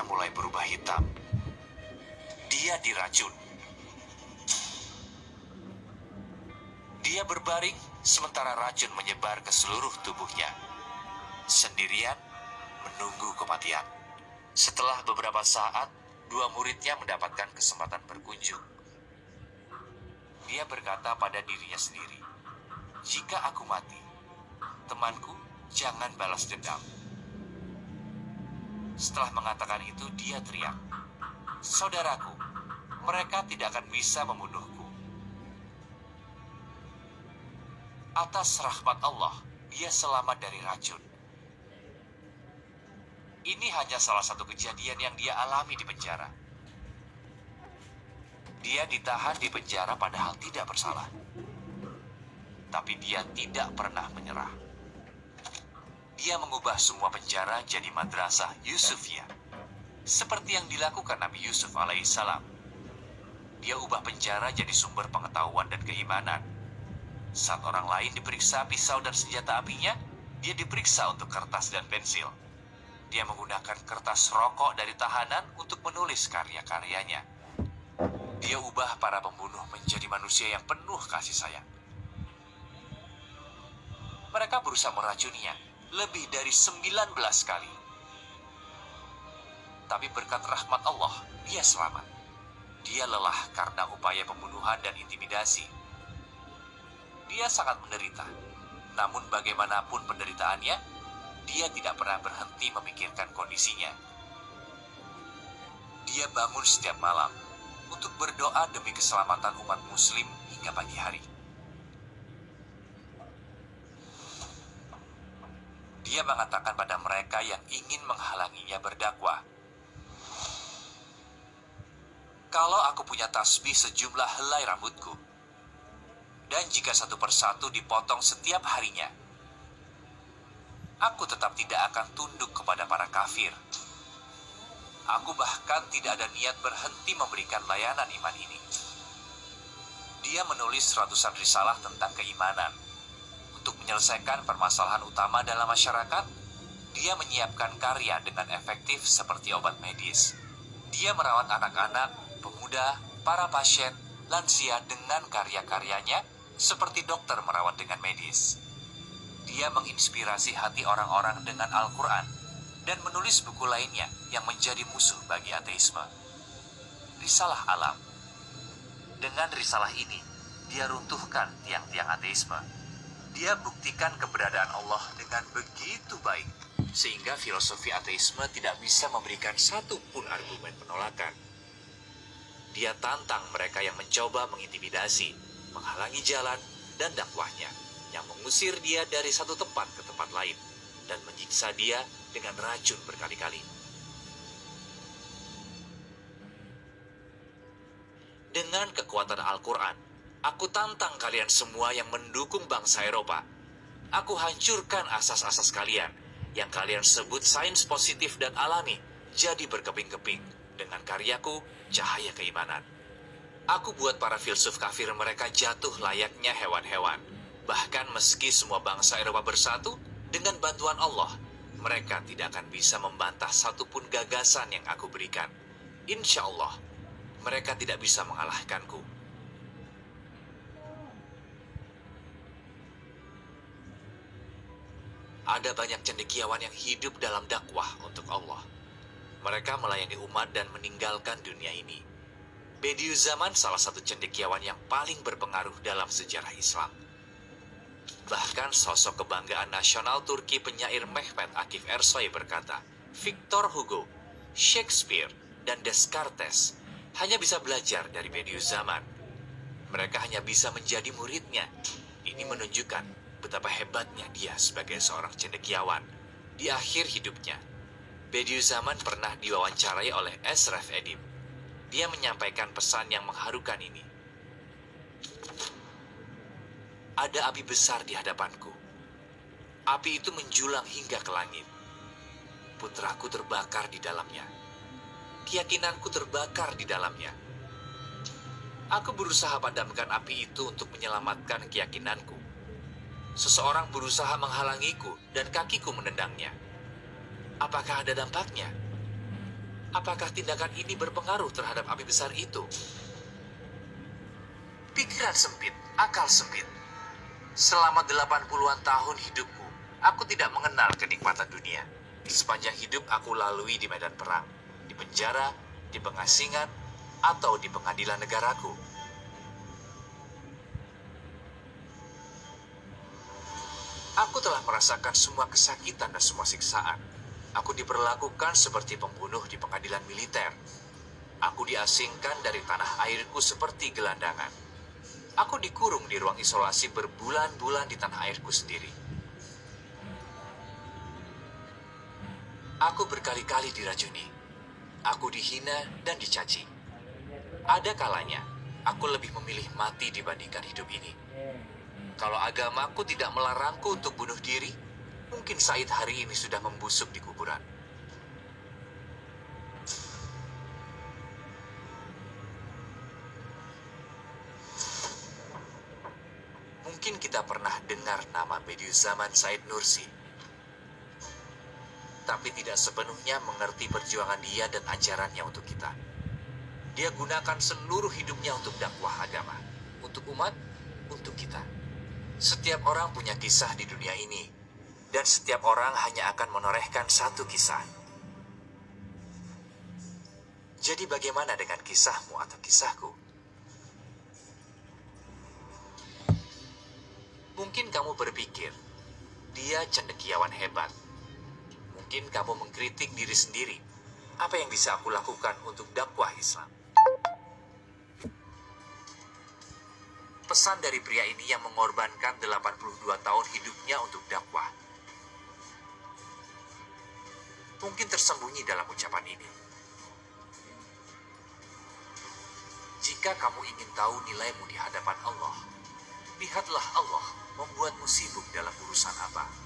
wajahnya mulai berubah hitam. Dia diracun. Dia berbaring sementara racun menyebar ke seluruh tubuhnya. Sendirian menunggu kematian. Setelah beberapa saat, dua muridnya mendapatkan kesempatan berkunjung. Dia berkata pada dirinya sendiri, "Jika aku mati, temanku, jangan balas dendam." Setelah mengatakan itu, dia teriak, "Saudaraku, mereka tidak akan bisa membunuhku." Atas rahmat Allah, dia selamat dari racun. Ini hanya salah satu kejadian yang dia alami di penjara. Dia ditahan di penjara padahal tidak bersalah. Tapi dia tidak pernah menyerah. Dia mengubah semua penjara jadi madrasah Yusufiyah. Seperti yang dilakukan Nabi Yusuf alaihissalam. Dia ubah penjara jadi sumber pengetahuan dan keimanan. Saat orang lain diperiksa pisau dan senjata apinya, dia diperiksa untuk kertas dan pensil. Dia menggunakan kertas rokok dari tahanan untuk menulis karya-karyanya. Dia ubah para pembunuh menjadi manusia yang penuh kasih sayang. Mereka berusaha meracuninya lebih dari 19 kali. Tapi berkat rahmat Allah, dia selamat. Dia lelah karena upaya pembunuhan dan intimidasi. Dia sangat menderita. Namun bagaimanapun penderitaannya, dia tidak pernah berhenti memikirkan kondisinya. Dia bangun setiap malam untuk berdoa demi keselamatan umat muslim hingga pagi hari. Dia mengatakan pada mereka yang ingin menghalanginya berdakwah, "Kalau aku punya tasbih sejumlah helai rambutku, dan jika satu persatu dipotong setiap harinya, aku tetap tidak akan tunduk kepada para kafir. Aku bahkan tidak ada niat berhenti memberikan layanan iman ini." Dia menulis ratusan risalah tentang keimanan. Untuk menyelesaikan permasalahan utama dalam masyarakat, dia menyiapkan karya dengan efektif seperti obat medis. Dia merawat anak-anak, pemuda, para pasien, lansia dengan karya-karyanya seperti dokter merawat dengan medis. Dia menginspirasi hati orang-orang dengan Al-Quran dan menulis buku lainnya yang menjadi musuh bagi ateisme. Risalah Alam. Dengan risalah ini, dia runtuhkan tiang-tiang ateisme. Dia buktikan keberadaan Allah dengan begitu baik, sehingga filosofi ateisme tidak bisa memberikan satu pun argumen penolakan. Dia tantang mereka yang mencoba mengintimidasi, menghalangi jalan dan dakwahnya, yang mengusir dia dari satu tempat ke tempat lain, dan menyiksa dia dengan racun berkali-kali. Dengan kekuatan Al-Quran, aku tantang kalian semua yang mendukung bangsa Eropa. Aku hancurkan asas-asas kalian, yang kalian sebut sains positif dan alami, jadi berkeping-keping dengan karyaku, cahaya keimanan. Aku buat para filsuf kafir mereka jatuh layaknya hewan-hewan. Bahkan meski semua bangsa Eropa bersatu, dengan bantuan Allah, mereka tidak akan bisa membantah satupun gagasan yang aku berikan. Insya Allah, mereka tidak bisa mengalahkanku. Ada banyak cendekiawan yang hidup dalam dakwah untuk Allah. Mereka melayani umat dan meninggalkan dunia ini. Bediüzzaman salah satu cendekiawan yang paling berpengaruh dalam sejarah Islam. Bahkan sosok kebanggaan nasional Turki penyair Mehmet Akif Ersoy berkata, Victor Hugo, Shakespeare, dan Descartes hanya bisa belajar dari Bediüzzaman. Mereka hanya bisa menjadi muridnya. Ini menunjukkan betapa hebatnya dia sebagai seorang cendekiawan. Di akhir hidupnya, Bediüzzaman pernah diwawancarai oleh Esraf Edip. Dia menyampaikan pesan yang mengharukan ini. Ada api besar di hadapanku. Api itu menjulang hingga ke langit. Putraku terbakar di dalamnya. Keyakinanku terbakar di dalamnya. Aku berusaha padamkan api itu untuk menyelamatkan keyakinanku. Seseorang berusaha menghalangiku dan kakiku menendangnya. Apakah ada dampaknya? Apakah tindakan ini berpengaruh terhadap api besar itu? Pikiran sempit, akal sempit. Selama 80-an tahun hidupku, aku tidak mengenal kenikmatan dunia. Sepanjang hidup aku lalui di medan perang, di penjara, di pengasingan, atau di pengadilan negaraku. Aku telah merasakan semua kesakitan dan semua siksaan. Aku diperlakukan seperti pembunuh di pengadilan militer. Aku diasingkan dari tanah airku seperti gelandangan. Aku dikurung di ruang isolasi berbulan-bulan di tanah airku sendiri. Aku berkali-kali diracuni. Aku dihina dan dicaci. Ada kalanya, aku lebih memilih mati dibandingkan hidup ini. Kalau agamaku tidak melarangku untuk bunuh diri, mungkin Said hari ini sudah membusuk di kuburan. Mungkin kita pernah dengar nama Bediüzzaman Said Nursi, tapi tidak sepenuhnya mengerti perjuangan dia dan ajarannya untuk kita. Dia gunakan seluruh hidupnya untuk dakwah agama, untuk umat, untuk kita. Setiap orang punya kisah di dunia ini, dan setiap orang hanya akan menorehkan satu kisah. Jadi bagaimana dengan kisahmu atau kisahku? Mungkin kamu berpikir, dia cendekiawan hebat. Mungkin kamu mengkritik diri sendiri. Apa yang bisa aku lakukan untuk dakwah Islam? Pesan dari pria ini yang mengorbankan 82 tahun hidupnya untuk dakwah. Mungkin tersembunyi dalam ucapan ini. Jika kamu ingin tahu nilaimu di hadapan Allah, lihatlah Allah membuatmu sibuk dalam urusan apa.